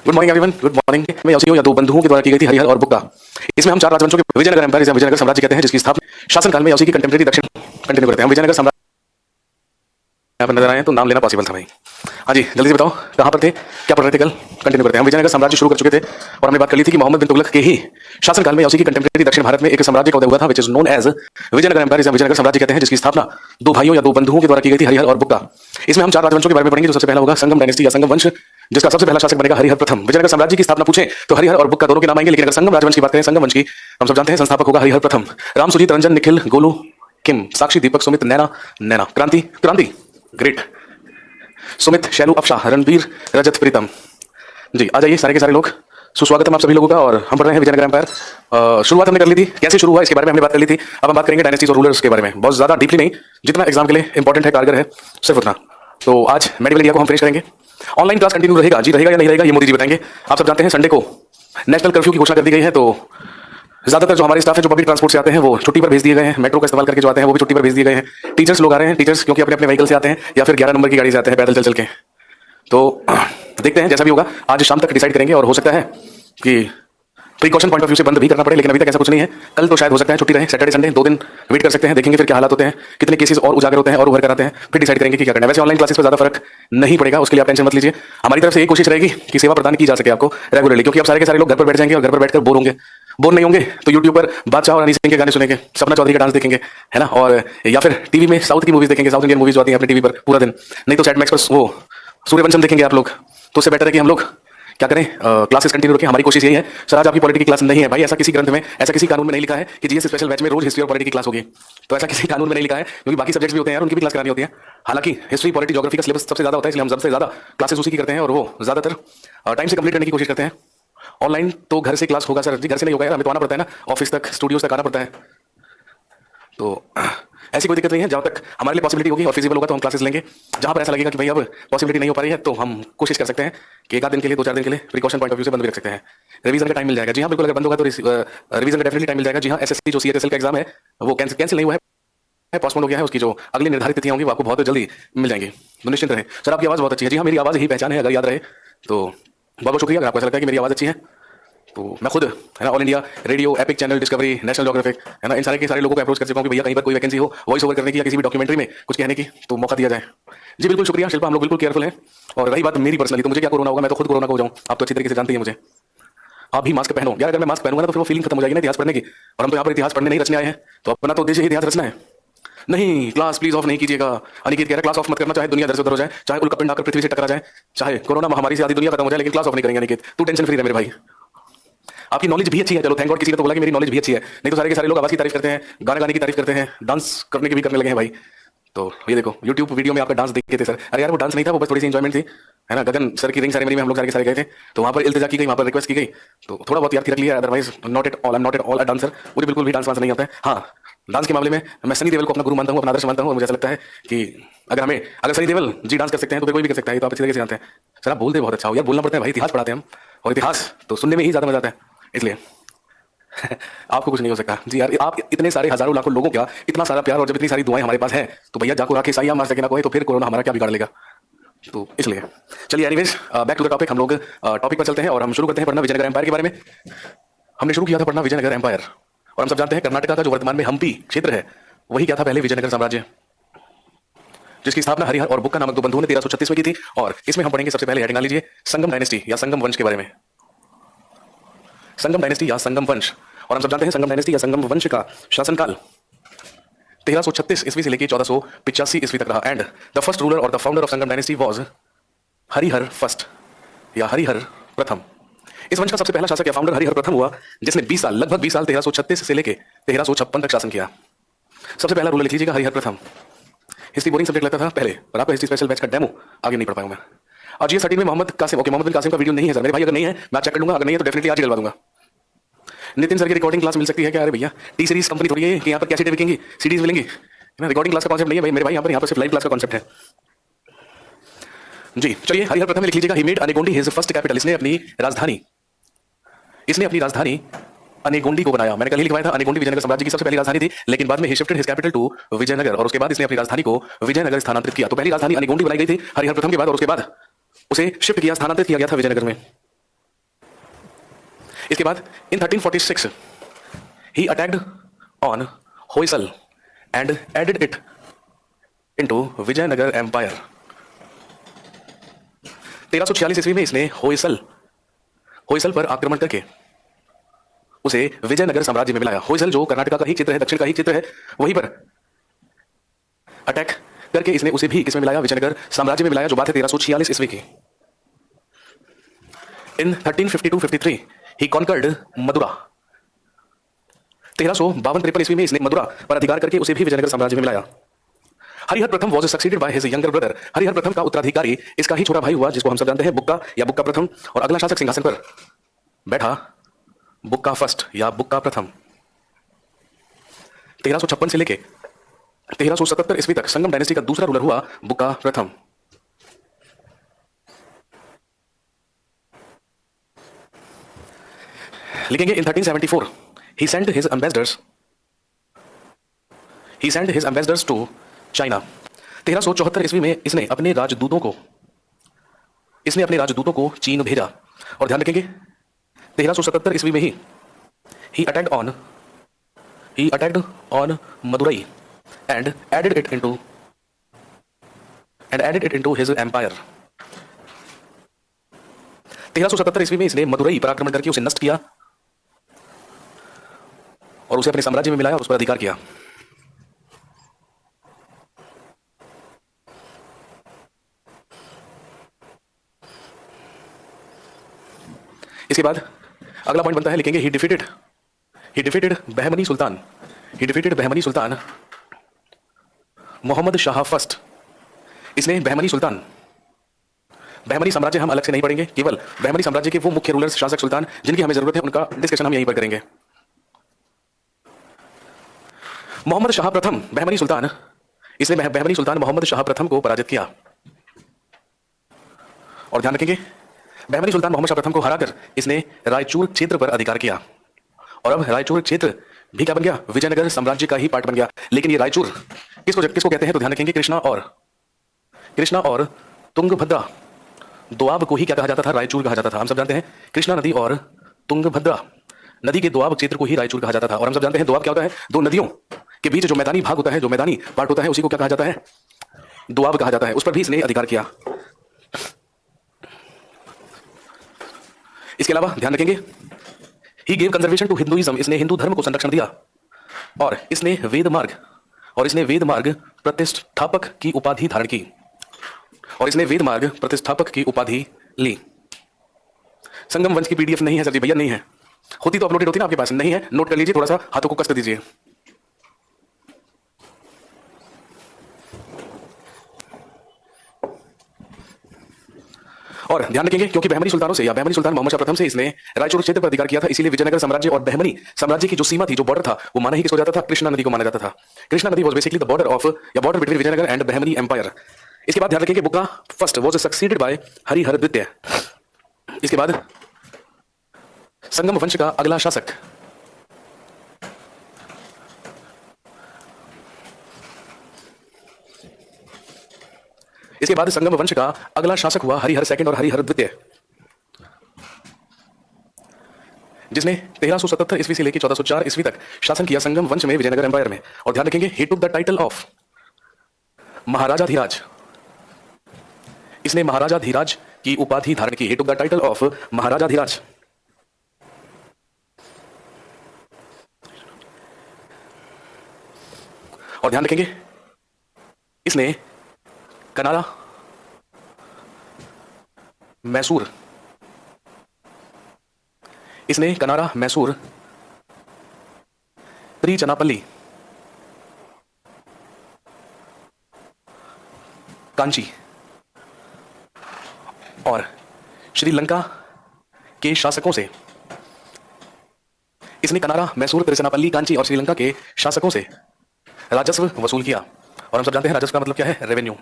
Good morning everyone, good morning. मैं Yoshio या दो बंधुओं के द्वारा की गई थी हरिहर और बुक्का। इसमें हम चार राजवंशों के विजयनगर एम्पायर, विजयनगर साम्राज्य कहते हैं, जिसकी स्थापना शासनकाल में योशी की कंटेम्प्रेरी दक्षिण कंटिन्यू करते हैं। हम विजयनगर साम्राज्य यहाँ पर नजर आए हैं तो नाम लेना पॉसिबल था भाई। हाँ जी, जल्दी से बताओ कहाँ पर थे, क्या पढ़ रहे थे कल। कंटिन्यू करते हैं। हम विजयनगर साम्राज्य शुरू कर चुके थे और हमने बात कर ली थी कि मोहम्मद बिन तुगलक के ही शासनकाल में योशी की कंटेम्प्रेरी दक्षिण भारत में एक साम्राज्य का उदय हुआ था, which is known as Vijayanagara empire, Vijayanagara साम्राज्य कहते हैं, जिसकी स्थापना दो भाइयों या दो बंधुओं के द्वारा की गई थी, हरिहर और बुक्का। इसमें हम चार राजवंशों के बारे में पढ़ेंगे। जो सबसे पहला होगा संगम डायनेस्टी या संगम वंश, जिसका सबसे पहला शासक बनेगा हरिहर प्रथम। विजयनगर साम्राज्य की स्थापना पूछे तो हरिहर और बुक्का दोनों के नाम आएंगे, लेकिन अगर संगम राजवंश की बात करें, संगम वंश की, हम सब जानते हैं संस्थापक होगा हरिहर प्रथम। राम, सुजीत, रंजन, निखिल, गोलू, किम, साक्षी, दीपक, सुमित, नैना, नैना, क्रांति, क्रांति, ग्रेट, सुमित, शैलू, अफशाह, रणबीर, रजत, प्रीतम। जी आ जाइए सारे के सारे लोग, सुस्वागतम आप सभी लोगों का। और हम पढ़ रहे हैं विजयनगर एम्पायर। शुरुआत हमने कर ली थी, कैसे शुरू हुआ इसके बारे में हमने बात कर ली थी। अब हम बात करेंगे डायनेस्टीज और रूलर्स के बारे में, बहुत ज्यादा डीपली नहीं, जितना एग्जाम के लिए इंपॉर्टेंट है, कारगर है, सिर्फ उतना। तो आज मेडिकल इंडिया को हम फिनिश करेंगे। ऑनलाइन क्लास कंटिन्यू रहेगा जी, रहेगा या नहीं रहेगा ये मोदी जी बताएंगे। आप सब जानते हैं संडे को नेशनल कर्फ्यू की घोषणा कर दी गई है, तो ज्यादातर जो हमारे स्टाफ है जो पब्लिक ट्रांसपोर्ट से आते हैं वो छुट्टी पर भेज दिए गए हैं। मेट्रो का इस्तेमाल करके जो आते हैं वो भी छुट्टी पर भेज दिए गए हैं। टीचर्स लोग आ रहे हैं, टीचर्स क्योंकि अपने अपने व्हीकल से आते हैं या फिर 11 नंबर की गाड़ी से आते हैं पैदल चल चल के। तो देखते हैं जैसा भी होगा, आज शाम तक डिसाइड करेंगे। और हो सकता है कि प्रिकॉशन पॉइंट ऑफ व्यू से बंद भी करना पड़े, लेकिन अभी तक ऐसा कुछ नहीं है। कल तो शायद हो सकता है छुट्टी रहे, सैटरडे संडे 2 दिन वेट कर सकते हैं, देखेंगे फिर क्या हालात होते हैं, कितने केसेस और उजागर होते हैं और उभर कर आते हैं, फिर डिसाइड करेंगे कि क्या करना है। वैसे ऑनलाइन क्लासेस पर ज्यादा फर्क नहीं पड़ेगा, उसके लिए आप टेंशन मत लीजिए। हमारी तरफ से यही कोशिश रहेगी कि सेवा प्रदान की जा सके आपको रेगुलरली, क्योंकि अब सारे के सारे लोग घर पर बैठ जाएंगे और घर पर बैठकर बोर होंगे। बोर नहीं होंगे तो यूट्यूब पर बादशाह और हनी सिंह के गाने सुनेंगे, सपना चौधरी का डांस देखेंगे, है ना, और या फिर टीवी में साउथ की मूवीज देखेंगे, साउथ इंडियन मूवीज जो आती हैं अपने टीवी पर पूरा दिन। नहीं तो चैट मैक्स पर वो सूर्यवंशम देखेंगे आप लोग। तो उससे बेटर है कि हम लोग क्या करें, क्लासेस कंटिन्यू रखें। हमारी कोशिश यही है। सर आज आपकी पॉलिटी की क्लास नहीं है भाई, ऐसा किसी ग्रंथ में, ऐसा किसी कानून में नहीं लिखा है कि जीएस स्पेशल बैच में रोज हिस्ट्री और पॉलिटी की क्लास होगी। तो ऐसा किसी कानून में नहीं लिखा है, क्योंकि बाकी सब्जेक्ट्स भी होते हैं यार, उनकी भी क्लास करानी होती है। हालांकि हिस्ट्री, पॉलिटी, ज्योग्राफी का सिलेबस सबसे ज्यादा होता है, इसलिए हम सबसे ज्यादा क्लासेस उसी की करते हैं और वो ज्यादातर टाइम से कंप्लीट करने की कोशिश करते हैं। ऑनलाइन तो घर से क्लास होगा सर जी, घर से नहीं होगा यार, हमें तो आना पड़ता है ना, ऑफिस तक, स्टूडियोज तक आना पड़ता है। तो ऐसी कोई दिक्कत नहीं है, जहां तक हमारे लिए पॉसिबिलिटी होगी और फिजिबल होगा तो हम क्लासेस लेंगे। जहां पर ऐसा लगेगा कि भाई अब पॉसिबिलिटी नहीं हो पा रही है तो हम कोशिश कर सकते हैं कि एक आध दिन के लिए, 2-4 दिन के लिए प्रिकॉशन पॉइंट ऑफ व्यू से बंद भी रख सकते हैं। रिवीजन का टाइम मिल जाएगा जी हाँ, बिल्कुल। अगर बंद होगा तो रिवीजन का डेफिनेटली टाइम मिल जाएगा जी हाँ। एसएससी जो सीएचएसएल का एग्जाम है वो कैंसिल नहीं हुआ है, पोस्टपोन हो गया है। उसकी जो अगली निर्धारित तिथियां होंगी वो आपको बहुत जल्दी मिल जाएंगी, तो निश्चिंत रहे। सर आपकी आवाज़ बहुत अच्छी है जी हाँ, मेरी आवाज़ ही पहचान है, अगर याद रहे तो बहुत बहुत शुक्रिया। अगर आपको ऐसा लगता है कि मेरी आवाज़ अच्छी है तो मैं खुद, है ना, all India radio, epic channel, discovery, national geographic, है ना, इन सारे के सारे लोगों को अप्रोच कर चुका हूं कि भैया कहीं पर कोई वैकेंसी हो वॉइस ओवर करने की या किसी भी डॉक्यूमेंट्री में कुछ कहने की, तो मौका दिया जाए। जी बिल्कुल शुक्रिया शिल्पा, हम लोग बिल्कुल केयरफुल हैं। और रही बात मेरी पर्सनली, तो मुझे क्या कोरोना होगा, मैं तो खुद कोरोना को हो जाऊं, आप तो अच्छी तरीके से जानते हैं मुझे। आप भी मास्क पहनो यार, अगर मैं मास्क पहनूंगा ना तो फिर वो फीलिंग खत्म हो जाएगी ना इतिहास पढ़ने की। और हम तो यहाँ पर इतिहास पढ़ने नहीं रचने आए हैं, तो अपना तो उद्देश्य ही इतिहास रचना है। नहीं, क्लास प्लीज ऑफ नहीं कीजिएगा। अनिकेत कह रहा है क्लास ऑफ मत करना, चाहे दुनिया इधर से उधर हो जाए, चाहे उल्कापिंड आकर पृथ्वी से टकरा जाए, चाहे कोरोना महामारी से आधी दुनिया खत्म हो जाए, लेकिन क्लास ऑफ नहीं करेंगे। अनिकेत तू टेंशन फ्री रहे मेरे भाई, आपकी नॉलेज भी अच्छी है, चलो थैंक गॉड किसी ने तो बोला कि मेरी नॉलेज भी अच्छी है। नहीं तो सारे के सारे लोग आवाज की तारीफ करते हैं, गाना गाने की तारीफ करते हैं, डांस करने की भी करने लगे हैं भाई। तो ये देखो यूट्यूब वीडियो में आपका डांस देखे थे सर, अरे यार वो डांस नहीं था, वो बस थोड़ी सी इंजॉयमेंट थी, है ना। गगन सर की रिंग सेरेमनी में हम लोग सारे के सारे गए थे, तो वहां पर इल्तिजा की गई, वहां पर रिक्वेस्ट की गई, तो थोड़ा बहुत याद रख लिया, otherwise not at all, I am not at all a dancer. मुझे बिल्कुल भी डांस वांस नहीं आता है। हाँ, डांस के मामले में मैं सनी देओल को अपना गुरु मानता हूँ, अपना आदर्श मानता हूँ, और मुझे ऐसा लगता है कि अगर सनी देओल जी डांस कर सकते हैं तो फिर कोई भी कर सकता है, तो आप अच्छी तरीके से जानते हैं। सर आप बोलते बहुत अच्छा हो यार, बोलना पड़ता है भाई, इतिहास पढ़ाते हैं हम, और इतिहास तो सुनने में ही ज्यादा मजा आता है, इसलिए आपको कुछ नहीं हो सकता जी यार। आप इतने सारे हजारों लाखों लोगों का इतना सारा प्यार और जब इतनी सारी दुआएं हमारे पास है, तो भैया जाको राखे साइया मार सके ना कोई, तो फिर कोरोना हमारा क्या बिगाड़ लेगा। तो इसलिए चलिए anyways back to the topic, हम लोग टॉपिक पर चलते हैं और हम शुरू करते हैं पढ़ना विजयनगर एम्पायर के बारे में। हमने शुरू किया था पढ़ना विजयनगर एम्पायर, और हम सब जानते हैं कर्नाटका का जो वर्तमान में हम्पी क्षेत्र है वही क्या था पहले, विजयनगर साम्राज्य, जिसकी स्थापना हरिहर और बुक्का नामक दो बंधुओं ने 1336 में की थी। और इसमें हम पढ़ेंगे सबसे पहले हेडिंग लीजिए संगम डायनेस्टी या संगम वंश के बारे में। संगम डायनेस्टी या संगम वंश, और हम सब जानते हैं संगम डायनेस्टी या संगम वंश का शासनकाल 1336 ईस्वी से लेकर 1485 ईस्वी तक रहा। एंड द फर्स्ट रूलर और the founder of Sangam dynasty was Harihar first या हरिहर प्रथम। इस वंश का सबसे पहला शासक या फाउंडर हरिहर प्रथम हुआ, जिसने 20 साल, लगभग 20 साल 1336 से लेकर 1356 तक शासन किया। सबसे पहला रूलर लिख लीजिएगा हरिहर प्रथम। हिस्ट्री बोरिंग सब्जेक्ट लगता था पहले, पर आपको हिस्ट्री स्पेशल बैच का डेमो आगे नहीं पढ़ पाऊंगा मैं। और जी 13 में मोहम्मद कासिम, ओके मोहम्मद बिन कासिम का वीडियो नहीं है सर मेरे भाई, अगर नहीं है मैं चेक कर लूंगा, अगर नहीं है तो डेफिनेटली आज ही डलवा दूंगा। नितिन सर की रिकॉर्डिंग क्लास मिल सकती है क्या? अरे भैया टी सीरीज कंपनी थोड़ी है कि यहाँ पर कैसेटें बिकेंगी, सीडीज मिलेंगी ना, रिकॉर्डिंग क्लास का कॉन्सेप्ट नहीं है भाई मेरे भाई, यहाँ पर सिर्फ लाइव क्लास का कॉन्सेप्ट है जी। चलिए हरिहर प्रथम लिख लीजिएगा, he made Anegondi his first capital. इसने अपनी राजधानी अनेगोंडी को बनाया। मैंने कल ही लिखवाया था, अनेगोंडी विजयनगर साम्राज्य की सबसे पहली राजधानी थी, लेकिन बाद में he shifted his capital to Vijayanagara, और उसके बाद इसने अपनी राजधानी को विजयनगर स्थानांतरित किया। तो पहली राजधानी अनेगोंडी बनाई गई थी हरिहर प्रथम के बाद, और उसके बाद उसे शिफ्ट किया, स्थानांतरित किया गया था विजयनगर में। इसके बाद in 1346 he attacked on Hoysala and added it into Vijayanagara empire. 1346 ईस्वी में इसने होयसल पर आक्रमण करके उसे विजयनगर साम्राज्य में मिलाया। होयसल जो कर्नाटका का ही क्षेत्र है, दक्षिण का ही क्षेत्र है, वहीं पर अटैक करके इसने उसे भी किसमें मिलाया, विजयनगर साम्राज्य में मिलाया, जो बात है 1346 ईस्वी की। इन 1352-53 ही कॉन्कर्ड मदुरा। 1352-53 ईस्वी में इसने मदुरा पर अधिकार करके उसे भी विजयनगर साम्राज्य में मिलाया। हरिहर प्रथम was succeeded by his younger brother. Harihar प्रथम का उत्तराधिकारी इसका ही छोटा भाई हुआ, जिसको हम सब जानते हैं बुक्का या बुक्का प्रथम, और अगला शासक सिंहासन पर बैठा बुक्का फर्स्ट या बुक्का प्रथम। 1356 से लेके 1377 ईस्वी तक संगम डायनेस्टी का दूसरा रूलर हुआ बुक्का प्रथम। लिखेंगे इन 1374 he sent his ambassadors to China. 1374 ईस्वी में इसने अपने राजदूतों को चीन भेजा। और ध्यान रखेंगे 1377 ईस्वी में ही he attacked on Madurai and added it into his empire। 1377 ईस्वी में इसने मदुरई पर आक्रमण करके उसे नष्ट किया और उसे अपने साम्राज्य में मिलाया और उस पर अधिकार किया। इसके बाद अगला पॉइंट बनता है, लिखेंगे he defeated Bahmani Sultan Mohammad Shah first. इसने बहमनी साम्राज्य हम अलग से नहीं पढ़ेंगे, केवल बहमनी साम्राज्य के वो मुख्य रूलर्स, शासक, सुल्तान जिनकी हमें जरूरत है, उनका डिस्कशन हम यहीं पर करेंगे। मोहम्मद शाह प्रथम बहमनी सुल्तान, इसने बहमनी सुल्तान मोहम्मद शाह प्रथम को पराजित किया। और ध्यान रखेंगे बहमनी सुल्तान मोहम्मद शाह प्रथम को हराकर इसने रायचूर क्षेत्र पर अधिकार किया। और अब रायचूर क्षेत्र भी क्या बन गया, विजयनगर साम्राज्य का ही पार्ट बन गया। लेकिन ये रायचूर किसको कहते हैं, तो ध्यान रखेंगे कृष्णा और तुंगभद्रा दोआब को ही क्या कहा जाता था, रायचूर कहा जाता था। हम सब जानते हैं कृष्णा नदी और तुंगभद्रा नदी के दोआब क्षेत्र को ही रायचूर कहा जाता था। और हम सब जानते हैं दोआब क्या होता है, दो नदियों के बीच जो मैदानी भाग होता है, जो मैदानी पार्ट होता है, उसी को क्या कहा जाता है, दोआब कहा जाता है। उस पर भी इसने अधिकार किया। इसके अलावा ध्यान रखेंगे he gave conservation to Hinduism. इसने हिंदू धर्म को संरक्षण दिया और इसने वेद मार्ग प्रतिष्ठापक की उपाधि धारण की और इसने वेद मार्ग प्रतिष्ठापक की उपाधि ली। संगम वंश की पीडीएफ नहीं है सर जी, भैया नहीं है, होती तो अपलोडेड होती ना, आपके पास नहीं है, नोट कर लीजिए, थोड़ा सा हाथों को कस कर दीजिए। और ध्यान रखेंगे क्योंकि बहमनी सुल्तानों से या बहमनी सुल्तान मोहम्मद शाह प्रथम से इसने रायचूर क्षेत्र पर अधिकार किया था, इसीलिए विजयनगर साम्राज्य और बहमनी साम्राज्य की जो सीमा थी, जो बॉर्डर था, वो माना ही किसको जाता था, कृष्णा नदी को माना जाता था। कृष्णा नदी was basically the border between Vijayanagara and Bahmani empire. इसके बाद ध्यान रखेंगे Bukka first was succeeded by Harihara द्वितीय। इसके बाद संगम वंश का अगला शासक हुआ हरिहर सेकंड और हरिहर द्वितीय, जिसने 1377 ईस्वी से लेकर 1404 ईस्वी तक शासन किया संगम वंश में, विजयनगर एम्पायर में। और ध्यान रखेंगे ही टुक द टाइटल ऑफ महाराजाधिराज। इसने महाराजाधिराज की उपाधि धारण की। ही टुक द टाइटल ऑफ महाराजाधिराज। और ध्यान रखेंगे इसने कनारा, मैसूर, त्रिचनापल्ली, कांची और श्रीलंका के शासकों से, इसने कनारा, मैसूर, त्रिचनापल्ली, कांची और श्रीलंका के शासकों से राजस्व वसूल किया। और हम सब जानते हैं राजस्व का मतलब क्या है, रेवेन्यू।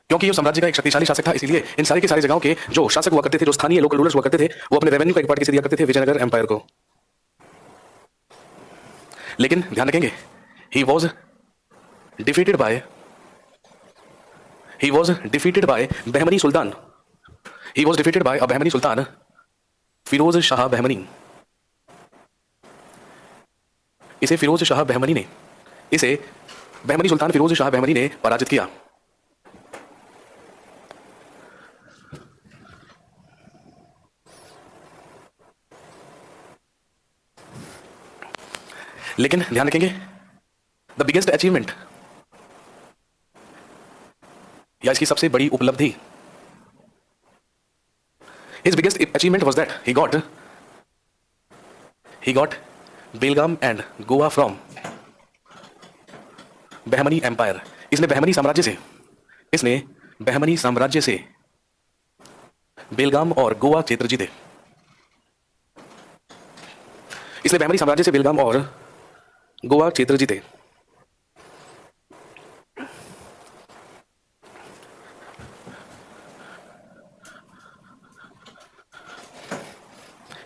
क्योंकि ये साम्राज्य का एक शक्तिशाली शासक था, इसलिए इन सारी की सारी जगहों के जो शासक हुआ करते थे, जो स्थानीय लोकल रूलर्स हुआ करते थे, वो अपने रेवेन्यू का एक पार्ट किसे दिया करते थे, विजयनगर एम्पायर को। लेकिन ध्यान रखेंगे he was defeated by Bahmani sultan Firoz Shah Bahmani, इसे फिरोज शाह बहमनी ने, इसे बहमनी सुल्तान फिरोज शाह बहमनी ने पराजित किया। लेकिन ध्यान रखेंगे, द बिगेस्ट अचीवमेंट या इसकी सबसे बड़ी उपलब्धि, his biggest achievement was that he got Belgaum and Goa from Bahmani empire. इसने बहमनी साम्राज्य से बेलगाम और गोवा क्षेत्र जीते। इसने बहमनी साम्राज्य से बेलगाम और गोवा क्षेत्र जीते।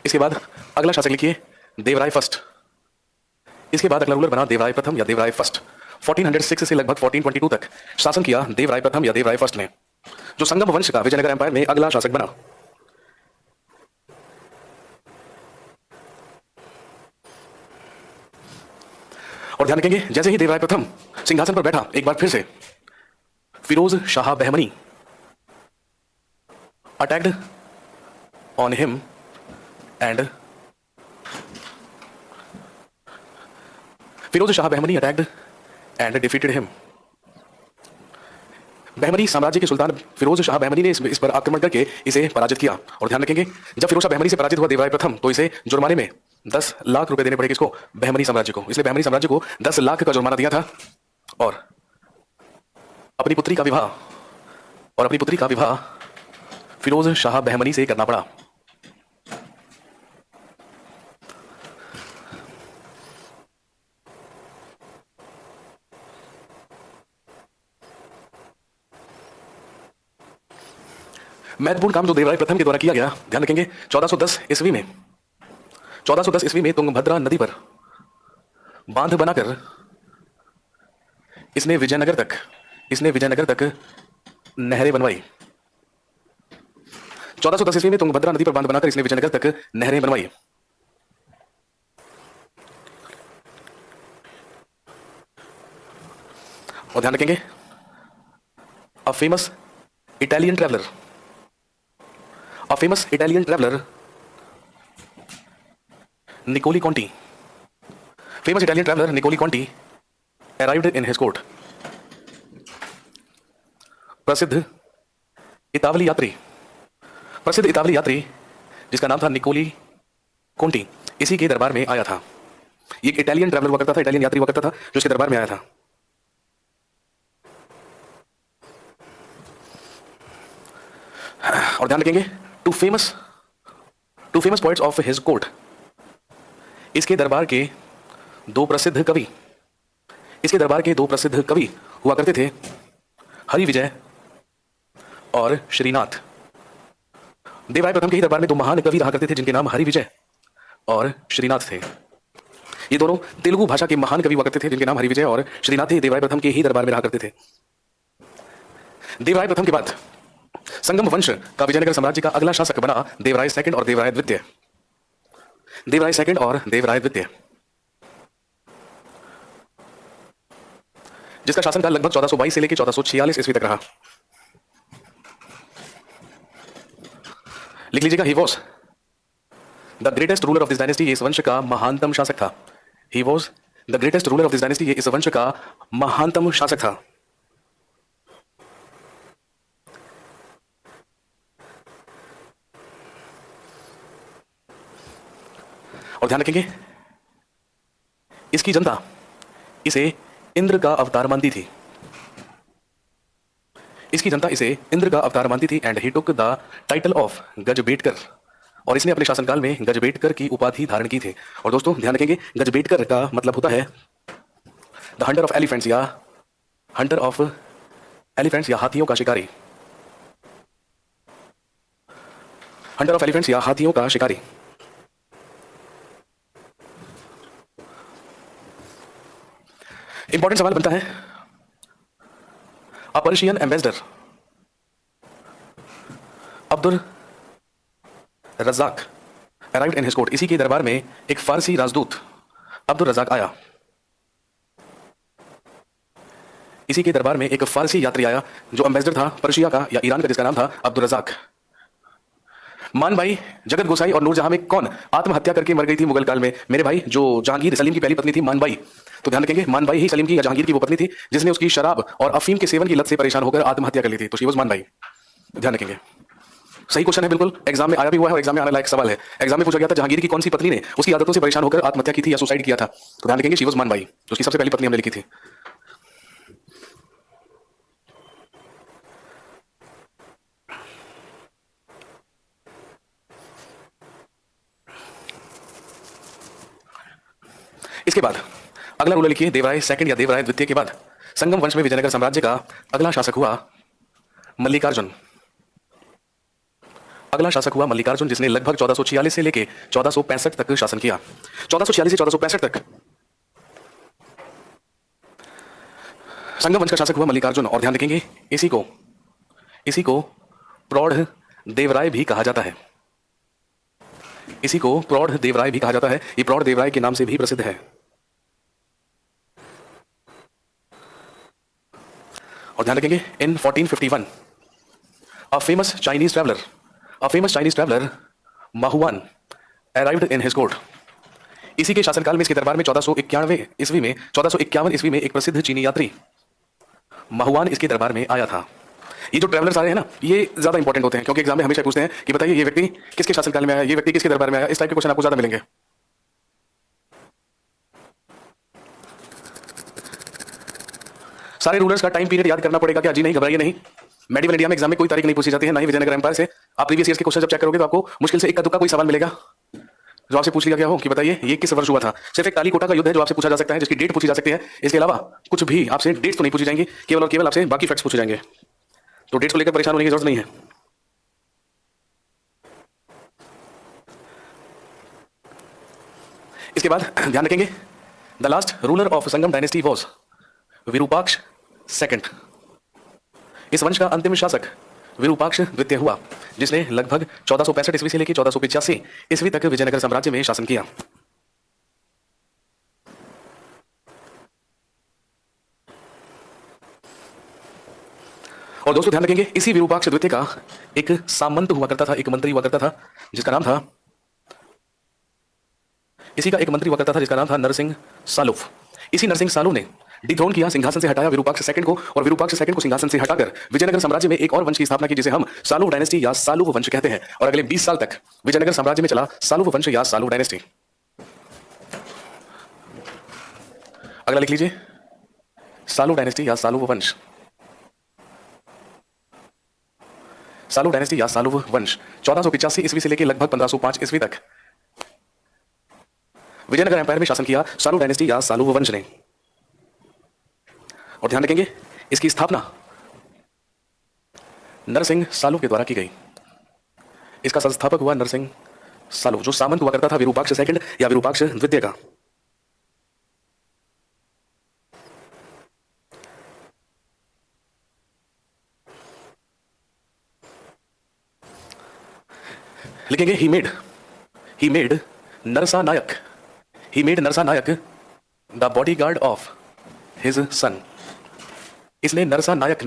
इसके बाद अगला शासक लिखिए देवराय फर्स्ट। इसके बाद अगला रूलर बना देवराय प्रथम या देवराय फर्स्ट। 1406 से लगभग 1422 तक शासन किया देवराय प्रथम या देवराय फर्स्ट ने, जो संगम वंश का विजयनगर एम्पायर में अगला शासक बना। और ध्यान रखेंगे, जैसे ही देवराय प्रथम सिंहासन पर बैठा, एक बार फिर से Firoz Shah Bahmani attacked on him and Firoz Shah Bahmani attacked and defeated him. Bahmani साम्राज्य के सुल्तान फिरोज शाह बहमनी ने इस पर आक्रमण करके इसे पराजित किया। और ध्यान रखेंगे, जब फिरोज शाह बहमनी से पराजित हुआ देवराय प्रथम, तो इसे जुर्माने में 10 लाख रुपए देने पड़े किसको? बहमनी साम्राज्य को। इसलिए बहमनी साम्राज्य को 10 लाख का जुर्माना दिया था और अपनी पुत्री का विवाह फिरोज शाह बहमनी से करना पड़ा। महत्वपूर्ण काम जो देवराय प्रथम के द्वारा किया गया, ध्यान रखेंगे, 1410 ईस्वी में तुंगभद्रा नदी पर बांध बनाकर इसने विजयनगर तक नहरें बनवाई। 1410 ईस्वी में तुंगभद्रा नदी पर बांध बनाकर इसने विजयनगर तक नहरें बनवाई। और ध्यान रखेंगे, a famous Italian traveller Nicolo Conti arrived in his court। प्रसिद्ध इतावली यात्री जिसका नाम था निकोली कॉन्टी, इसी के दरबार में आया था। ये एक इटालियन ट्रैवलर हुआ करता था, इटालियन यात्री हुआ करता था, जो इसके दरबार में आया था। और ध्यान रखेंगे, two famous poets of his court, इसके दरबार के दो प्रसिद्ध कवि हुआ करते थे, हरि विजय और श्रीनाथ। देवराय प्रथम के ही दरबार में दो महान कवि रहा करते थे जिनके नाम हरि विजय और श्रीनाथ थे। ये दोनों तेलुगु भाषा के महान कवि हुआ करते थे जिनके नाम हरि विजय और श्रीनाथ थे। देवराय प्रथम के ही दरबार में रहा करते थे। देवराय प्रथम के बाद संगम वंश का विजयनगर साम्राज्य का अगला शासक बना देवराय सेकंड और देवराय द्वितीय, जिसका शासनकाल लगभग 1422 से लेकर 1446 ईस्वी तक रहा। लिख लीजिएगा, he was the greatest ruler of this dynasty. ये इस वंश का महानतम शासक था। He was the greatest ruler of this dynasty. ये इस वंश का महानतम शासक था। और ध्यान रखेंगे, इसकी जनता इसे इंद्र का अवतार मानती थी। And he took the title of Gajabetekara, और इसने अपने शासनकाल में गजबेटकर की उपाधि धारण की थी। और दोस्तों ध्यान रखेंगे, गजबेटकर का मतलब होता है द हंटर ऑफ एलिफेंट्स या हाथियों का शिकारी। इंपॉर्टेंट सवाल बनता है, अ Persian ambassador Abdul Razzaq arrived in his court, इसी के दरबार में एक फारसी राजदूत अब्दुल रजाक आया। इसी के दरबार में एक फारसी यात्री आया जो एम्बेसडर था पर्शिया का या ईरान का, जिसका नाम था अब्दुल रजाक। मान भाई, जगत गोसाई और नूरजहां में कौन आत्महत्या करके मर गई थी मुगल काल में? मेरे भाई, जो जहांगीर सलीम की पहली पत्नी थी मान बाई। तो ध्यान रखेंगे, मान बाई ही सलीम की या जहांगीर की वो पत्नी थी जिसने उसकी शराब और अफीम के सेवन की लत से परेशान होकर आत्महत्या कर ली थी। तो शी वाज मान बाई। ध्यान रखेंगे, सही क्वेश्चन है, बिल्कुल एग्जाम में आया भी हुआ है और एग्जाम में आने लायक सवाल है। एग्जाम में पूछा गया था जहांगीर की कौन सी पत्नी ने उसकी आदतों से परेशान होकर आत्महत्या की थी या सुसाइड किया था? तो ध्यान रखेंगे, शी वाज मान बाई, जो उसकी सबसे पहली पत्नी हमने लिखी थी। इसके बाद अगला रूलर लिखिए, देवराय सेकंड या देवराय द्वितीय के बाद संगम वंश में विजयनगर साम्राज्य का अगला शासक हुआ मल्लिकार्जुन। अगला शासक हुआ मल्लिकार्जुन, जिसने लगभग 1446 से लेकर 1465 तक शासन किया। 1446 से 1465 तक संगम वंश का शासक हुआ मल्लिकार्जुन। और ध्यान रखेंगे, इसी को प्रौढ़ देवराय भी कहा जाता है। इसी को प्रौढ़ देवराय भी कहा जाता है। ये प्रौढ़ देवराय के नाम से भी प्रसिद्ध है। और ध्यान रखेंगे, इन 1451 a famous Chinese traveler माहुआन arrived in his court। इसी के शासनकाल में इसके दरबार में 1451 ईस्वी में एक प्रसिद्ध चीनी यात्री माहुआन इसके दरबार में आया था। ये जो ट्रैवलर्स आ रहे हैं ना, ये ज्यादा इंपॉर्टेंट होते हैं क्योंकि एग्जाम में हमेशा पूछते हैं कि बताइए ये व्यक्ति किसके शासनकाल में आया, ये व्यक्ति किसके दरबार में आया। इस टाइप के क्वेश्चन आपको ज्यादा मिलेंगे। सारे रूलर्स का टाइम पीरियड याद करना पड़ेगा क्या? जी नहीं, घबराइए नहीं। मेडिवल इंडिया में एग्जाम में कोई तारीख नहीं पूछी जाती है, ना ही विजयनगर एम्पायर से। आप प्रीवियस ईयर के क्वेश्चन जब चेक करोगे तो आपको मुश्किल से इक्का दुक्का कोई सवाल मिलेगा जो आपसे पूछ लिया गया हो कि बताइए ये किस वर्ष हुआ था। सिर्फ एक तालीकोटा का युद्ध है जो आपसे पूछा जा सकता है, जिसकी डेट पूछी जा सकती है। इसके अलावा कुछ भी आपसे डेट्स तो नहीं पूछी जाएंगी, केवल और केवल आपसे बाकी फैक्ट्स पूछे जाएंगे। तो डेट्स को लेकर परेशान होने की जरूरत नहीं है। इसके बाद ध्यान रखेंगे, the last ruler of Sangam dynasty was Virupaksha second. इस वंश का अंतिम शासक विरूपाक्ष द्वितीय हुआ, जिसने लगभग 1465 ईस्वी से लेकर 1485 ईस्वी तक विजयनगर साम्राज्य में शासन किया। और दोस्तों ध्यान रखेंगे, इसी विरूपाक्ष द्वितीय का एक सामंत हुआ करता था, एक मंत्री हुआ करता था जिसका नाम था जिसका नाम था नरसिंह सालुफ। इसी नरसिंह सालुफ ने डिथ्रोन किया, सिंहासन से हटाया विरूपाक्ष सेकंड को, और विरूपाक्ष सेकंड को सिंहासन से हटाकर विजयनगर साम्राज्य में एक और वंश की स्थापना की जिसे हम सालुव डायनेस्टी या सालुव वंश कहते हैं। और अगले 20 साल तक विजयनगर साम्राज्य में चला सालुव वंश या सालुव डायनेस्टी। अगला लिख लीजिए, सालुव डायनेस्टी या सालुव वंश। सालुव डायनेस्टी या सालुव वंश 1485 ईस्वी से लेकर लगभग 1505 ईस्वी तक विजयनगर एम्पायर में शासन किया सालुव डायनेस्टी या सालुव वंश ने। और ध्यान रखेंगे, इसकी स्थापना नरसिंह सालुव के द्वारा की गई। इसका संस्थापक हुआ नरसिंह सालुव, जो सामंत हुआ करता था विरूपाक्ष सेकंड या विरूपाक्ष द्वितीय का। लिखेंगे, he made Narasa Nayaka the bodyguard of his son. इसने नरसा नायक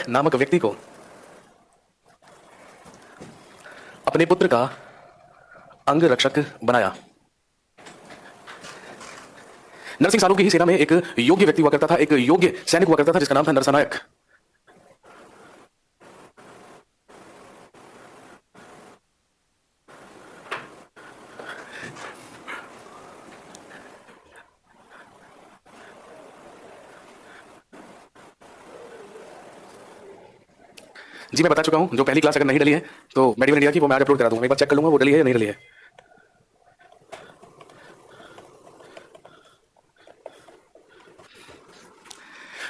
नामक व्यक्ति को अपने पुत्र का अंग रक्षक बनाया। नरसिंह सालुव की ही सेना में एक योग्य व्यक्ति हुआ करता था, एक योग्य सैनिक हुआ करता था जिसका नाम था नरसा नायक। जी मैं बता चुका हूं, जो पहली क्लास अगर नहीं डली है तो मेडिवल इंडिया की, वो मैं आज अपलोड करा दूंगा। एक बार चेक कर लूंगा वो डली है या नहीं डली है।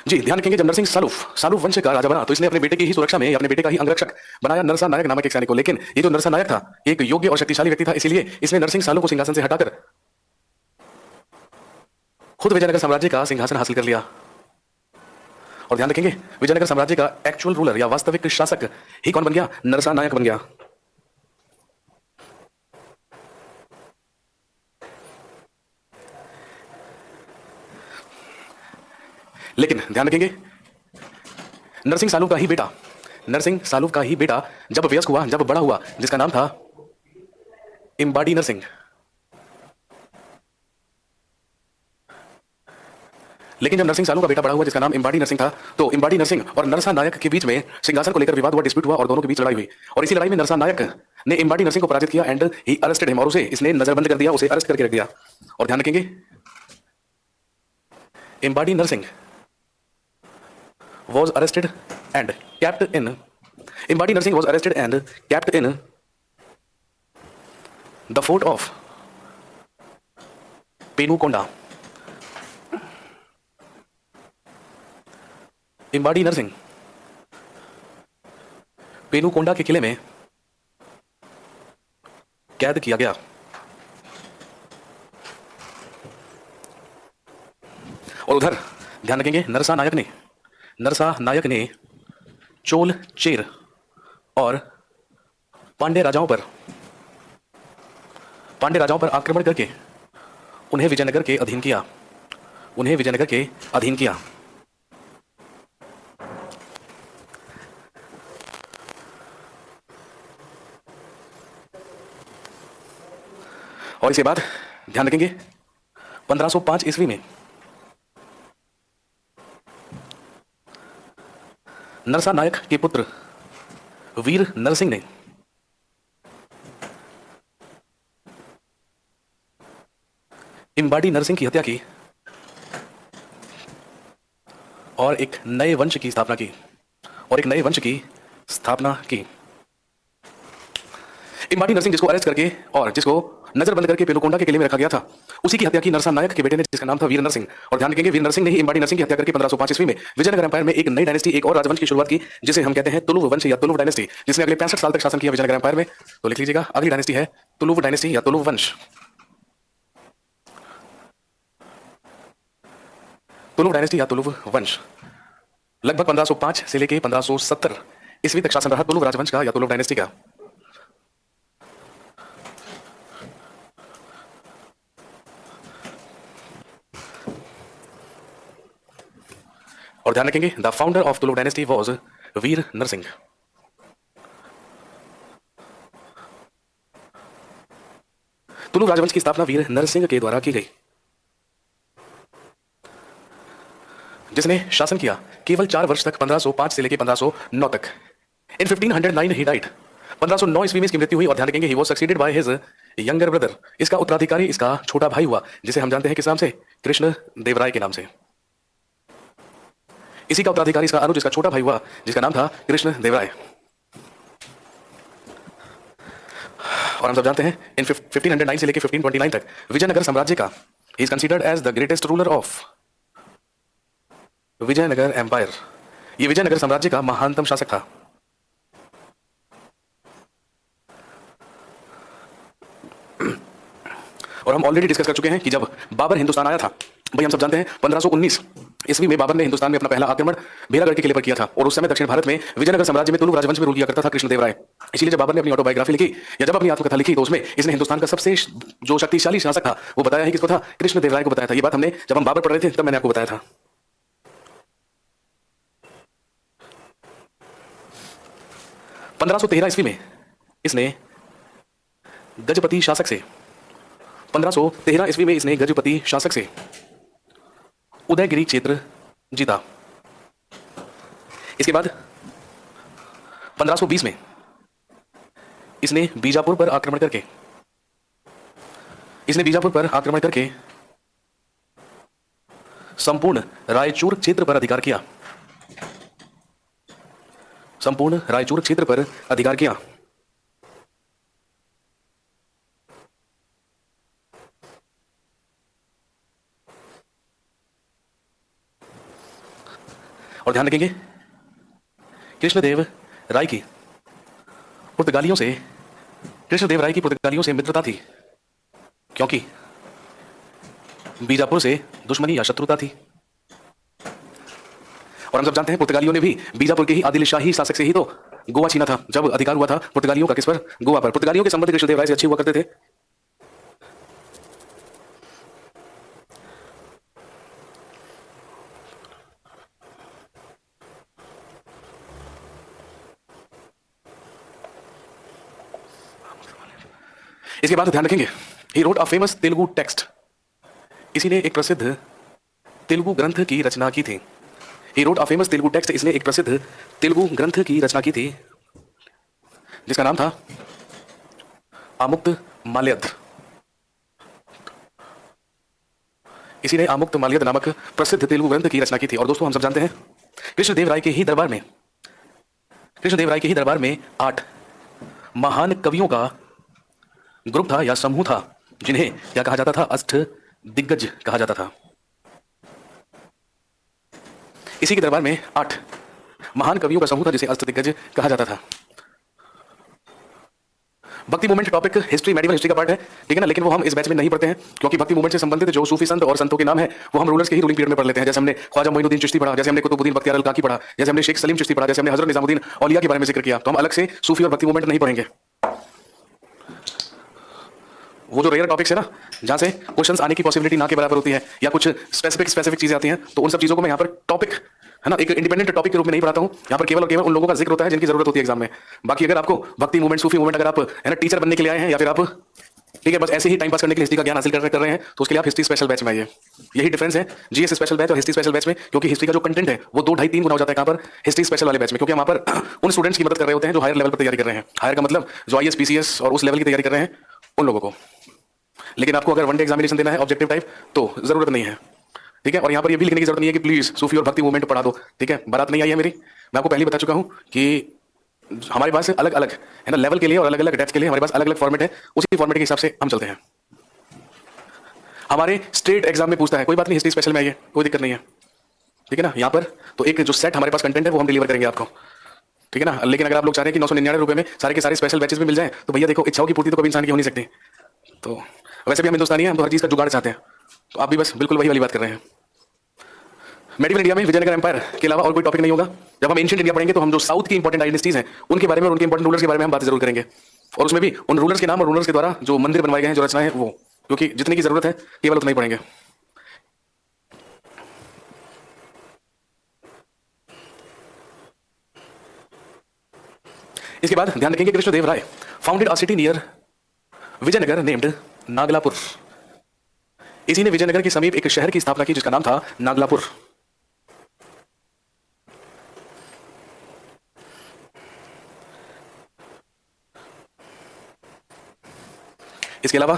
जी ध्यान रखेंगे, जब नरसिंह सालुव वंश का राजा बना तो इसने अपने बेटे की ही सुरक्षा में अपने बेटे का ही अंगरक्षक बनाया नरसा नायक नामक एक सैनिक को। लेकिन ये जो नरसा नायक था एक योग्य और शक्तिशाली व्यक्ति था, इसलिए इसने नरसिंह सालुव को सिंहासन से हटाकर खुद विजयनगर साम्राज्य का सिंहासन हासिल कर लिया। और ध्यान रखेंगे, विजयनगर साम्राज्य का एक्चुअल रूलर या वास्तविक शासक ही कौन बन गया? नरसा नायक बन गया। लेकिन ध्यान रखेंगे, नरसिंह सालू का ही बेटा, नरसिंह सालू का ही बेटा जब वयस्क हुआ, जब बड़ा हुआ, जिसका नाम था इम्बाडी नरसिंह, लेकिन जब नरसिंह सालू का बेटा बड़ा हुआ जिसका नाम इम्बाडी नरसिंह था, तो इम्बाडी नरसिंह और नरसा नायक के बीच में सिंहासन को लेकर विवाद हुआ, डिस्प्यूट हुआ और दोनों के बीच लड़ाई हुई। और इसी लड़ाई में नरसा नायक ने इम्बाडी नरसिंह को पराजित किया एंड ही अरेस्टेड हिम, और उसे इसने नजरबंद कर दिया, उसे अरेस्ट करके रख दिया। और ध्यान रखेंगे, इम्बाडी Narasimha was arrested and kept in Imbadi Narsingh was arrested and kept in the fort of Penukonda. इम्बाडी Narasimha Penukonda के किले में कैद किया गया। और उधर ध्यान रखेंगे, नरसा नायक ने चोल चेर और पांड्य राजाओं पर आक्रमण करके उन्हें विजयनगर के अधीन किया। और इसके बाद ध्यान रखेंगे, 1505 ईस्वी में नरसा नायक के पुत्र वीर नरसिंह ने इम्बाडी नरसिंह की हत्या की और एक नए वंश की स्थापना की। इम्बाडी नरसिंह जिसको अरेस्ट करके और जिसको नजरबंद करके पेनुकोंडा के किले में रखा गया था, उसी की हत्या की नरसा नायक के बेटे ने, जिसका नाम था वीर नरसिंह। और ध्यान रखेंगे, वीर नरसिंह ने ही इम्बाडी नरसिंह की हत्या करके 1505 ईस्वी में विजयनगर एम्पायर में एक नई डायनेस्टी, एक और राजवंश की शुरुआत की, जिसे हम कहते हैं तुलुव वंश या तुलुव डायनेस्टी, जिसने अगले 65 साल तक शासन किया विजयनगर एम्पायर में। तो लिख लीजिएगा, अगली डायनेस्टी है तुलुव डायनेस्टी या तुलुव वंश। तुलुव डायनेस्टी या तुलुव वंश लगभग 1505 से लेके 1570 ईस्वी तक शासन रहा तुलुव राजवंश का या तुलुव डायनेस्टी का। और ध्यान रखेंगे, the founder of Tuluva dynasty was Vira Narasimha. Tuluva राजवंश की स्थापना वीर नरसिंह के द्वारा की गई, जिसने शासन किया केवल 4 वर्ष तक, 1505 से लेकर 1509 तक। इन 1509 ही डाइड, 1509 ईस्वी में इसकी मृत्यु हुई। और ध्यान रखेंगे, he was succeeded by his younger brother, इसका उत्तराधिकारी इसका छोटा भाई हुआ, जिसे हम जानते हैं किस नाम से, कृष्ण देवराय के नाम से। इसी का उत्तराधिकारी इसका अनुज, इसका छोटा भाई हुआ, जिसका नाम था कृष्ण देवराय। और हम सब जानते हैं, इन 1509 से लेकर 1529 तक विजयनगर साम्राज्य का, he is considered as the greatest ruler of Vijayanagara empire, ये विजयनगर साम्राज्य का महानतम शासक था। और हम ऑलरेडी डिस्कस कर चुके हैं कि जब बाबर हिंदुस्तान आया था, भाई हम सब जानते हैं 1519 ईस्वी में बाबर ने हिंदुस्तान में अपना पहला आक्रमण भेलागढ़ के किले पर किया था। और उस समय दक्षिण भारत में विजयनगर साम्राज्य में तुलुव राजवंश में रूल किया करता था कृष्ण देवराय। इसीलिए जब बाबर ने अपनी ऑटोबायोग्राफी लिखी या जब अपनी आत्मकथा लिखी, तो उसमें इसने हिंदुस्तान का सबसे जो शक्तिशाली शासक था वो बताया है, किसको था, कृष्ण देवराय को बताया था। ये बात हमने जब हम बाबर पढ़ रहे थे तब मैंने आपको बताया था। 1513 ईस्वी में इसने गजपति शासक से 1513 ईस्वी में इसने गजपति शासक से उदयगिरी क्षेत्र जीता। इसके बाद 1520 में इसने बीजापुर पर आक्रमण करके संपूर्ण रायचूर क्षेत्र पर अधिकार किया। और ध्यान रखेंगे, कृष्णदेव राय की पुर्तगालियों से मित्रता थी, क्योंकि बीजापुर से दुश्मनी या शत्रुता थी। और हम सब जानते हैं, पुर्तगालियों ने भी बीजापुर के ही आदिल शाही शासक से ही तो गोवा छीना था। जब अधिकार हुआ था पुर्तगालियों का किस पर, गोवा पर। पुर्तगालियों के संबंध कृष्णदेव राय से अच्छे हुआ करते थे। इसके बाद ध्यान रखेंगे, he wrote a famous Telugu text, इसी ने एक प्रसिद्ध तेलुगु ग्रंथ की रचना की थी। He wrote a famous Telugu text, इसने एक प्रसिद्ध तेलुगु ग्रंथ की रचना की थी जिसका नाम था आमुक्त माल्यद। इसी ने आमुक्त माल्यद नामक प्रसिद्ध तेलुगु ग्रंथ की रचना की थी। और दोस्तों हम सब जानते हैं कृष्णदेव राय के ही दरबार में, कृष्णदेव राय के ही दरबार में 8 महान कवियों का ग्रुप था या समूह था, जिन्हें क्या कहा जाता था, अष्ट दिग्गज कहा जाता था। इसी के दरबार में 8 महान कवियों का समूह था जिसे अष्ट दिग्गज कहा जाता था। भक्ति movement topic history, medieval history का पार्ट है, ठीक है ना, लेकिन वो हम इस बैच में नहीं पढ़ते हैं क्योंकि भक्ति मूवमेंट से संबंधित जो सूफी संत और संतों के नाम है वो हम रूलर्स के ही रूलिंग पीरियड में पढ़ लेते हैं। जैसे हमने ख्वाजा मोइनुद्दीन चिश्ती पढ़ा, जैसे हमने कुतुबुद्दीन बख्तियार अल काकी पढ़ा, जैसे हमने शेख सलीम चिश्ती पढ़ा, जैसे हमने हजरत निजामुद्दीन औलिया के बारे में जिक्र किया। तो हम अलग से सूफी और भक्ति मूवमेंट नहीं पढ़ेंगे। वो जो रेयर टॉपिक्स है ना, जहां से क्वेश्चंस आने की पॉसिबिलिटी ना के बराबर होती है या कुछ स्पेसिफिक चीजें आती हैं, तो उन सब चीजों को मैं यहाँ पर टॉपिक है ना एक इंडिपेंडेंट टॉपिक के रूप में नहीं पढ़ाता हूँ। यहाँ पर केवल और केवल उन लोगों का जिक्र होता है जिनकी जरूरत होती है एग्जाम में। बाकी अगर आपको भक्ति मूवमेंट, सूफी मूवमेंट, अगर आप है ना टीचर बनने के लिए आए हैं या फिर आप ठीक है बस ऐसे ही टाइम पास करने के लिए हिस्ट्री का ज्ञान हासिल कर रहे हैं, तो उसके लिए आप हिस्ट्री स्पेशल बैच में आइए। यही डिफरेंस है जीएस स्पेशल बैच और हिस्ट्री स्पेशल बैच में, क्योंकि हिस्ट्री का जो कंटेंट है वो 2 ढाई 3 गुना हो जाता है कहाँ पर, हिस्ट्री स्पेशल वाले बैच में, क्योंकि हम वहाँ पर उन स्टूडेंट्स की मदद कर रहे होते हैं जो हायर लेवल पर तैयारी कर रहे हैं। हायर का मतलब जो आईएएस पीसीएस और उस लेवल की तैयारी कर रहे हैं उन लोगों को। लेकिन आपको अगर वनडे एग्जामिनेशन देना है ऑब्जेक्टिव टाइप तो जरूरत नहीं है, ठीक है। और यहाँ पर ये भी लिखने की जरूरत नहीं है कि प्लीज सूफी और भक्ति मूवमेंट पढ़ा दो, ठीक है। बारात नहीं आई है मेरी, मैं आपको पहले बता चुका हूँ कि हमारे पास अलग अलग है ना लेवल के लिए और अलग अलग डेप्थ के लिए हमारे पास अलग अलग फॉर्मेट है, उसी फॉर्मेट के हिसाब से हम चलते हैं। हमारे स्टेट एग्जाम में पूछता है, कोई बात नहीं हिस्ट्री स्पेशल में आइए, कोई दिक्कत नहीं है, ठीक है ना। यहाँ पर तो एक जो सेट हमारे पास कंटेंट है वो हम डिलीवर करेंगे आपको, ठीक है ना। लेकिन अगर आप लोग चाह रहे हैं कि 999 रुपए में सारे के सारे स्पेशल बैचेस में मिल जाए, तो भैया देखो इच्छाओं की पूर्ति तो कभी इंसान की हो नहीं सकती। तो वैसे भी हम हिंदुस्तानी हैं, हम तो हर चीज का जुगाड़ चाहते हैं, तो आप भी बस बिल्कुल वही वाली बात कर रहे हैं। मेडिवल इंडिया में विजयनगर एम्पायर के अलावा और कोई टॉपिक नहीं होगा। जब हम एंशिएंट इंडिया पढ़ेंगे तो हम जो साउथ की इंपॉर्टेंट डायनेस्टीज हैं उनके बारे में और उनके इंपॉर्टेंट रूलर्स के बारे में हम बात जरूर करेंगे, और उसमें भी उन रूलर्स के नाम और रूलर्स के द्वारा जो मंदिर बनवाए गए हैं, जो रचनाएं हैं वो, क्योंकि जितने की जरूरत है केवल उतना ही पढ़ेंगे। इसके बाद ध्यान रखेंगे Krishnadeva Raya founded a city near Vijayanagara named Nagalapur. इसी ने विजयनगर के समीप एक शहर की स्थापना की जिसका नाम था नागलापुर। इसके अलावा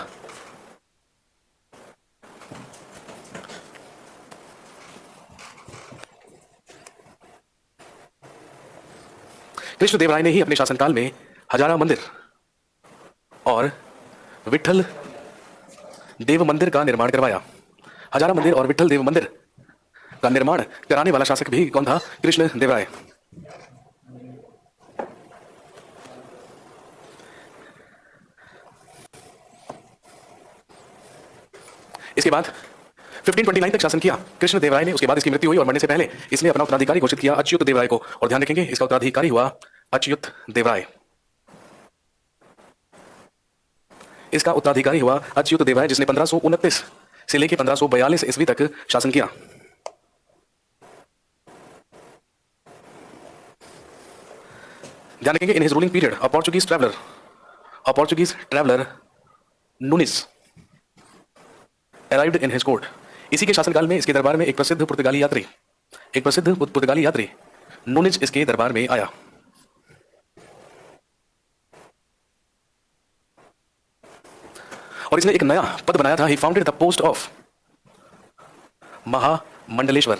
कृष्णदेव राय ने ही अपने शासनकाल में हजारा मंदिर और विठल देव मंदिर का निर्माण करवाया। हजारा मंदिर और विठल देव मंदिर का निर्माण कराने वाला शासक भी कौन था? कृष्णदेव राय। इसके बाद 1529 तक शासन किया कृष्णदेव राय ने। उसके बाद इसकी मृत्यु हुई और मरने से पहले इसने अपना उत्तराधिकारी घोषित किया अच्युत देव राय को। और ध्यान रखेंगे इसका उत्तराधिकारी हुआ अच्युत देव राय। इसका उत्तराधिकारी हुआ अच्युत देव राय, जिसने 1529 से लेकर 1542 ईस्वी तक शासन किया। ध्यान रखेंगे in his ruling period a Portuguese traveller Nunes arrived in his court. इसी के शासनकाल में इसके दरबार में एक प्रसिद्ध पुर्तगाली यात्री नूनिज इसके दरबार में आया। और इसने एक नया पद बनाया था। ही फाउंडेड द पोस्ट ऑफ महामंडलेश्वर।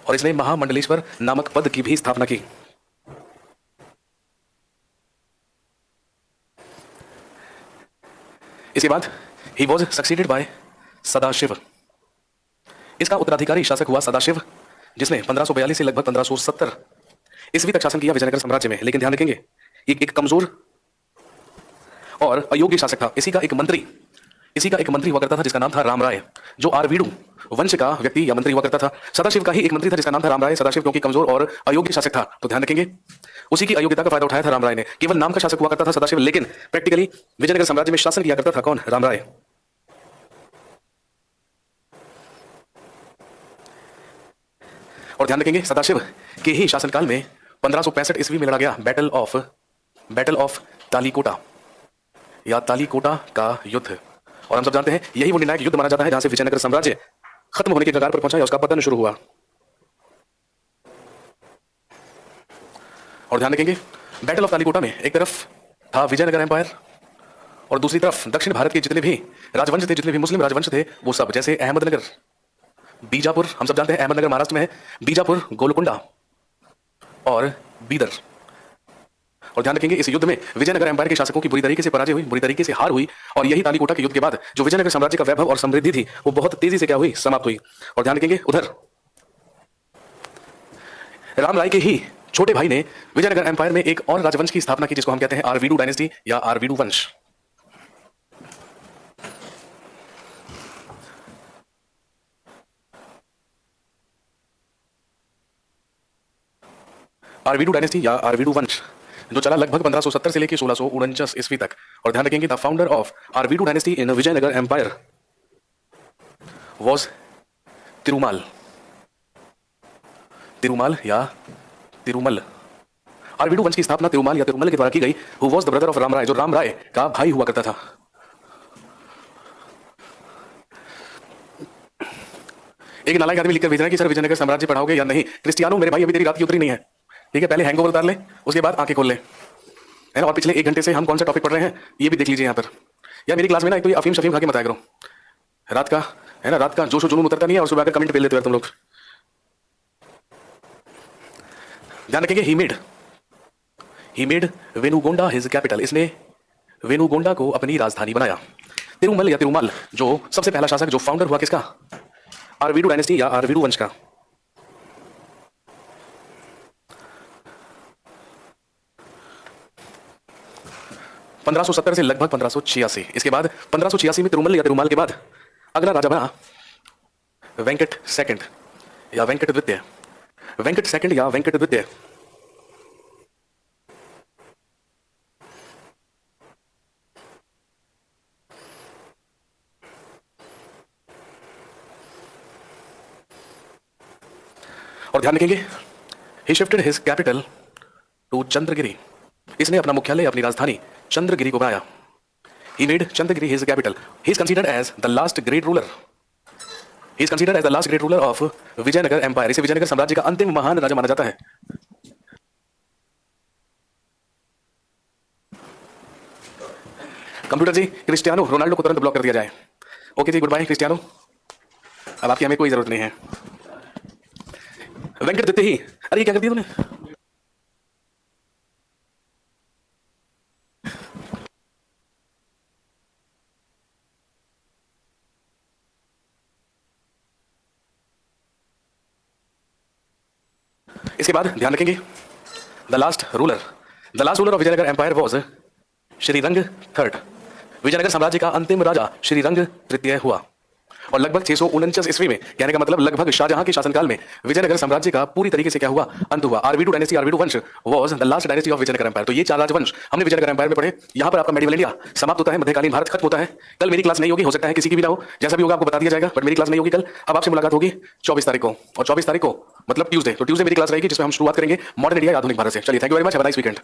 और इसने महामंडलेश्वर नामक पद की भी स्थापना की। इसके बाद he was succeeded by Sadashiv. इसका उत्तराधिकारी शासक हुआ सदाशिव, जिसने 1542 से लगभग 1570 ईस्वी तक शासन किया विजयनगर साम्राज्य में। लेकिन ध्यान रखेंगे ये एक कमजोर और अयोग्य शासक था। इसी का एक मंत्री हुआ करता था जिसका नाम था राम राय, जो आरवीडू वंश का व्यक्ति या मंत्री हुआ करता था। सदाशिव का ही एक मंत्री था जिसका नाम था राम राय। सदाशिव क्योंकि कमजोर और अयोग्य शासक था, तो ध्यान रखेंगे उसी की अयोग्यता का फायदा उठाया था राम राय ने। केवल नाम का शासक हुआ करता था सदाशिव, लेकिन प्रैक्टिकली विजयनगर साम्राज्य में शासन किया करता था कौन? राम राय। और ध्यान रखेंगे सदाशिव के ही शासनकाल में 1565 ईस्वी में लड़ा गया battle of battle of Talikota या तालीकोटा का युद्ध। और हम सब जानते हैं यही वो निर्णायक युद्ध माना जाता है जहां से विजयनगर साम्राज्य खत्म होने के कगार पर पहुंचा या उसका पतन शुरू हुआ। और ध्यान रखेंगे बैटल ऑफ तालीकोटा में एक तरफ था विजयनगर एम्पायर और दूसरी तरफ दक्षिण भारत के जितने भी राजवंश थे, जितने भी मुस्लिम राजवंश थे, वो सब, जैसे अहमदनगर, बीजापुर, हम सब जानते हैं अहमदनगर महाराष्ट्र में है, बीजापुर, गोलकुंडा और बीदर। और ध्यान रखेंगे इस युद्ध में विजयनगर एम्पायर के शासकों की बुरी तरीके से पराजय हुई, बुरी तरीके से हार हुई। और यही तालीकोटा के युद्ध के बाद जो विजयनगर साम्राज्य का वैभव और समृद्धि थी वो बहुत तेजी से क्या हुई, समाप्त हुई। और ध्यान रखेंगे उधर राम राय के ही छोटे भाई ने विजयनगर एम्पायर में एक और राजवंश की स्थापना की जिसको हम कहते हैं आरवीडू डायनेस्टी या आरवीडू वंश। आरवीडू डायनेस्टी या आरवीडू वंश जो चला लगभग 1570 से लेकर 1649 ईस्वी तक। और ध्यान रखेंगे the founder of Aravidu dynasty in Vijayanagara empire was Tirumala, Tirumala या तिरुमल। आरवीडू वंश की स्थापना तिरुमाल या तिरुमल के द्वारा की गई, who was the brother of Rama Raya, जो राम राय का भाई हुआ करता था। एक नालायक आदमी लिखकर भेज रहा है कि सर विजयनगर साम्राज्य पढ़ाओगे या नहीं। क्रिस्टियानो मेरे भाई अभी तेरी रात की उतरी नहीं है, ठीक है, पहले हैंगओवर उतार ले, उसके बाद आंखें खोल ले, है ना। और पिछले 1 घंटे से हम कौन सा टॉपिक पढ़ रहे हैं ये भी देख लीजिए यहाँ पर। या मेरी क्लास में ना एक तो ये अफीम शफीम खा के मत आया करो, रात का, है ना, रात का जोश जुनून उतरता नहीं है और सुबह आकर कमेंट पेल देते हो तुम लोग। ध्यान रखेंगे ही मेड वेनुगोंडा हिज कैपिटल, इसने वेनुगोंडा को अपनी राजधानी बनाया। तिरुमल या तिरुमाल जो सबसे पहला शासक, जो फाउंडर हुआ किसका, आरवीडू डायनेस्टी या आरवीडू वंश का। पंद्रह सौ 1770 से लगभग 1586। इसके बाद 1586 में तिरुमल या तिरुमाल के बाद अगला राजा बना वेंकट सेकंड या वेंकट द्वितीय, वेंकट सेकंड या वेंकट द्वितीय। और ध्यान रखेंगे he shifted his capital to Chandragiri, इसने अपना मुख्यालय, अपनी राजधानी चंद्रगिरी को बनाया। He made Chandragiri his capital. He is considered as the last great ruler. He is considered as the last great ruler of Vijayanagara empire. इसे विजयनगर साम्राज्य का अंतिम महान राजा माना जाता है। कंप्यूटर जी, क्रिस्टियानो रोनाल्डो को तुरंत ब्लॉक कर दिया जाए। ओके जी, गुड बाय क्रिस्टियानो, अब आपकी हमें कोई जरूरत नहीं है। वेंकट देते ही, अरे क्या कर दिया तूने? इसके बाद ध्यान रखेंगे the last ruler of Vijayanagara empire was Sriranga third. Vijayanagara साम्राज्य का अंतिम राजा श्रीरंग तृतीय हुआ। और लगभग 649 ईस्वी में, कहने का मतलब लगभग शाहजहां के शासनकाल में, विजयनगर साम्राज्य का पूरी तरीके से क्या हुआ, अंत हुआ। आरवीडू डायनेस्टी, आरवीडू वंश was the last dynasty of Vijayanagara empire. तो ये 4 राजवंश हमने विजयनगर एम्पायर में पढ़े। यहां पर आपका मेडिवल इंडिया समाप्त होता है, मध्यकालीन भारत खत्म होता है। कल मेरी क्लास नहीं होगी, हो सकता है किसी की भी ना हो, जैसा भी होगा आपको बता दिया जाएगा, बट मेरी क्लास नहीं होगी कल। अब आपसे मुलाकात होगी 24 तारीख को, और 24 तारीख को मतलब ट्यूसडे, तो ट्यूसडे मेरी क्लास रहेगी जिसमें हम शुरुआत करेंगे मॉडर्न इंडिया, आधुनिक भारत से। चलिए, thank you very much, have a nice weekend.